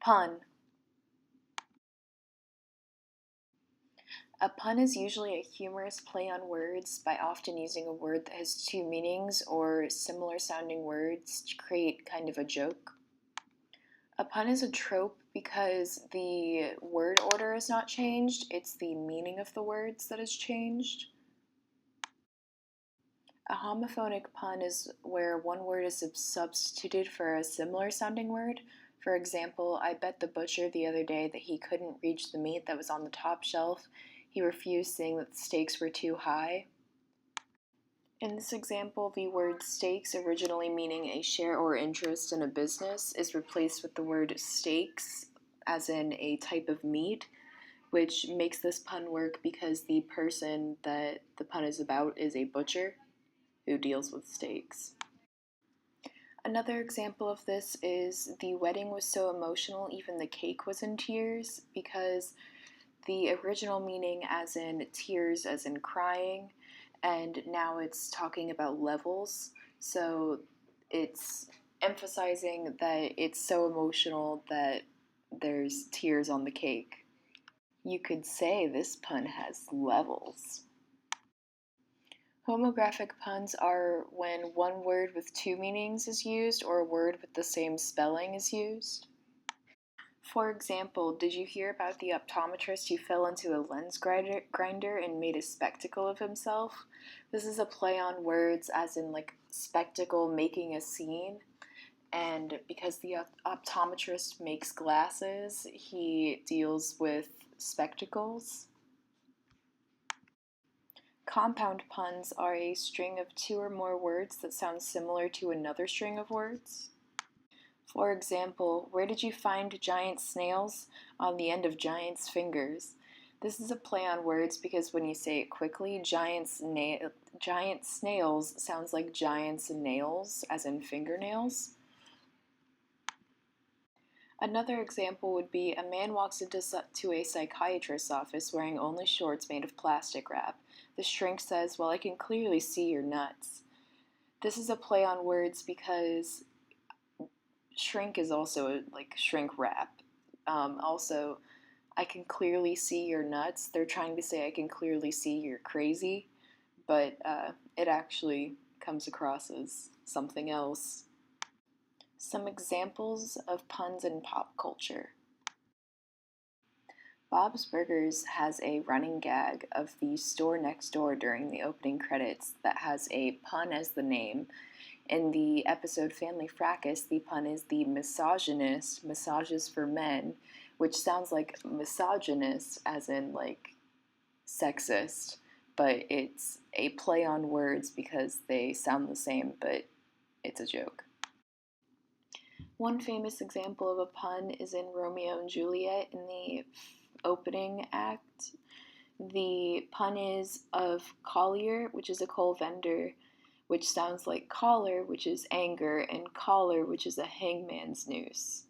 Pun. A pun is usually a humorous play on words by often using a word that has two meanings or similar sounding words to create kind of a joke. A pun is a trope because the word order is not changed, it's the meaning of the words that is changed. A homophonic pun is where one word is substituted for a similar sounding word. For example, I bet the butcher the other day that he couldn't reach the meat that was on the top shelf. He refused, saying that the stakes were too high. In this example, the word stakes, originally meaning a share or interest in a business, is replaced with the word steaks, as in a type of meat, which makes this pun work because the person that the pun is about is a butcher who deals with steaks. Another example of this is the wedding was so emotional, even the cake was in tears, because the original meaning, as in tears, as in crying, and now it's talking about levels. So it's emphasizing that it's so emotional that there's tears on the cake. You could say this pun has levels. Homographic puns are when one word with two meanings is used or a word with the same spelling is used. For example, did you hear about the optometrist who fell into a lens grinder and made a spectacle of himself? This is a play on words, as in like spectacle, making a scene. And because the optometrist makes glasses, he deals with spectacles. Compound puns are a string of two or more words that sound similar to another string of words. For example, where did you find giant snails? On the end of giant's fingers. This is a play on words because when you say it quickly, giant snails sounds like giant's nails, as in fingernails. Another example would be a man walks into a psychiatrist's office wearing only shorts made of plastic wrap. The shrink says, "Well, I can clearly see your nuts." This is a play on words because shrink is also like shrink wrap. Also, I can clearly see your nuts. They're trying to say I can clearly see you're crazy, but it actually comes across as something else. Some examples of puns in pop culture. Bob's Burgers has a running gag of the store next door during the opening credits that has a pun as the name. In the episode Family Fracas, the pun is the misogynist, massages for men, which sounds like misogynist as in like sexist, but it's a play on words because they sound the same, but it's a joke. One famous example of a pun is in Romeo and Juliet in the opening act. The pun is of collier, which is a coal vendor, which sounds like collar, which is anger, and collar, which is a hangman's noose.